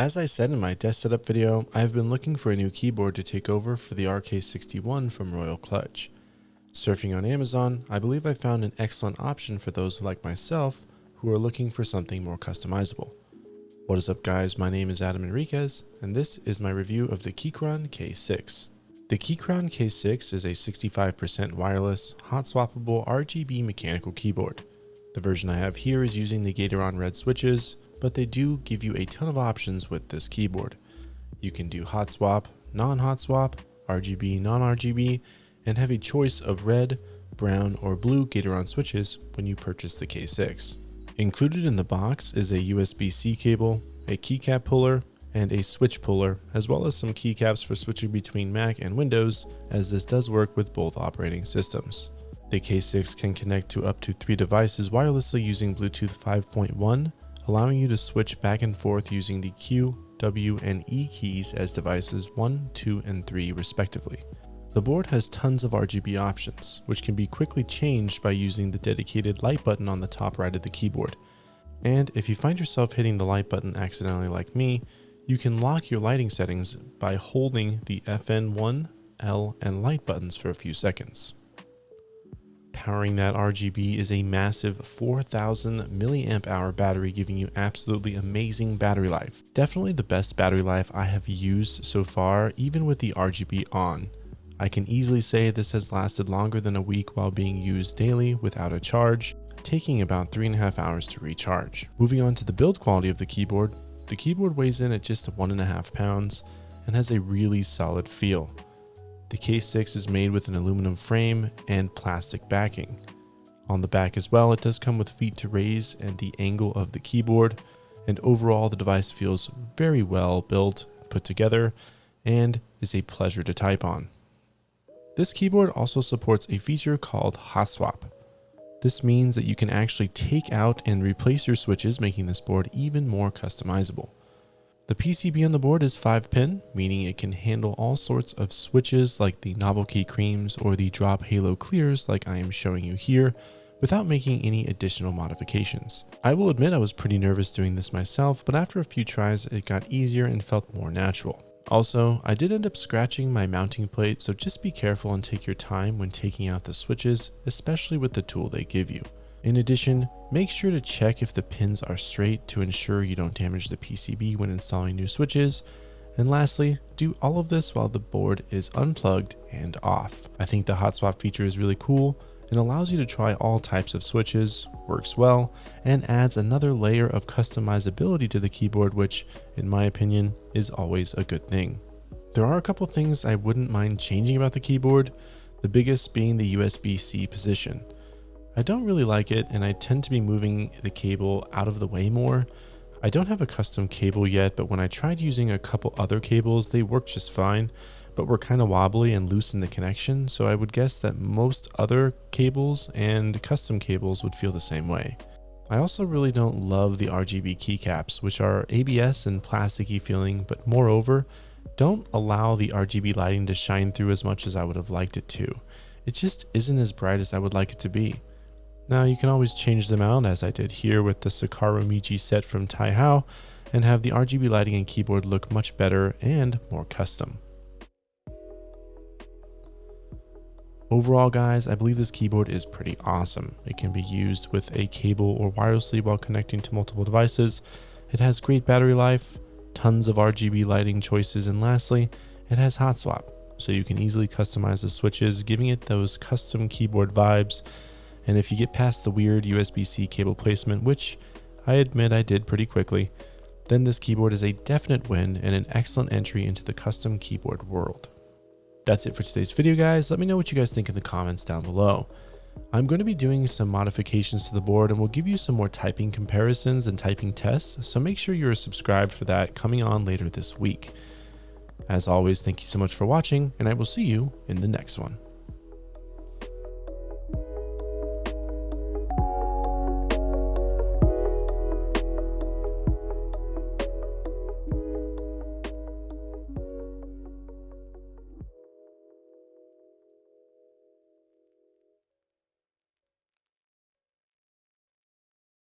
As I said in my desk setup video, I have been looking for a new keyboard to take over for the RK61 from Royal Clutch. Surfing on Amazon, I believe I found an excellent option for those like myself who are looking for something more customizable. What is up guys, my name is Adam Enriquez, and this is my review of the Keychron K6. The Keychron K6 is a 65% wireless, hot-swappable RGB mechanical keyboard. The version I have here is using the Gateron red switches, but they do give you a ton of options with this keyboard. You can do hot swap, non-hot swap, RGB, non-RGB, and have a choice of red, brown, or blue Gateron switches when you purchase the K6. Included in the box is a USB-C cable, a keycap puller, and a switch puller, as well as some keycaps for switching between Mac and Windows, as this does work with both operating systems. The K6 can connect to up to 3 devices wirelessly using Bluetooth 5.1, allowing you to switch back and forth using the Q, W, and E keys as devices 1, 2, and 3 respectively. The board has tons of RGB options, which can be quickly changed by using the dedicated light button on the top right of the keyboard. And if you find yourself hitting the light button accidentally like me, you can lock your lighting settings by holding the FN1, L, and light buttons for a few seconds. Powering that RGB is a massive 4000 milliamp hour battery, giving you absolutely amazing battery life. Definitely the best battery life I have used so far, even with the RGB on. I can easily say this has lasted longer than a week while being used daily without a charge, taking about 3.5 hours to recharge. Moving on to the build quality of the keyboard weighs in at just 1.5 pounds and has a really solid feel. The K6 is made with an aluminum frame and plastic backing. On the back as well, it does come with feet to raise and the angle of the keyboard, and overall the device feels very well built, put together, and is a pleasure to type on. This keyboard also supports a feature called HotSwap. This means that you can actually take out and replace your switches, making this board even more customizable. The PCB on the board is 5-pin, meaning it can handle all sorts of switches like the novelty creams or the drop halo clears like I am showing you here, without making any additional modifications. I will admit I was pretty nervous doing this myself, but after a few tries it got easier and felt more natural. Also, I did end up scratching my mounting plate, so just be careful and take your time when taking out the switches, especially with the tool they give you. In addition, make sure to check if the pins are straight to ensure you don't damage the PCB when installing new switches. And lastly, do all of this while the board is unplugged and off. I think the hot swap feature is really cool and allows you to try all types of switches, works well, and adds another layer of customizability to the keyboard, which, in my opinion, is always a good thing. There are a couple things I wouldn't mind changing about the keyboard, the biggest being the USB-C position. I don't really like it, and I tend to be moving the cable out of the way more. I don't have a custom cable yet, but when I tried using a couple other cables, they worked just fine, but were kind of wobbly and loose in the connection, so I would guess that most other cables and custom cables would feel the same way. I also really don't love the RGB keycaps, which are ABS and plasticky feeling, but moreover, don't allow the RGB lighting to shine through as much as I would have liked it to. It just isn't as bright as I would like it to be. Now you can always change them out, as I did here with the Sakura Michi set from Taihao, and have the RGB lighting and keyboard look much better and more custom. Overall guys, I believe this keyboard is pretty awesome. It can be used with a cable or wirelessly while connecting to multiple devices. It has great battery life, tons of RGB lighting choices, and lastly, it has hot swap, so you can easily customize the switches, giving it those custom keyboard vibes. And if you get past the weird USB-C cable placement, which I admit I did pretty quickly, then this keyboard is a definite win and an excellent entry into the custom keyboard world. That's it for today's video guys. Let me know what you guys think in the comments down below. I'm going to be doing some modifications to the board and we'll give you some more typing comparisons and typing tests, so make sure you're subscribed for that coming on later this week. As always, thank you so much for watching, and I will see you in the next one.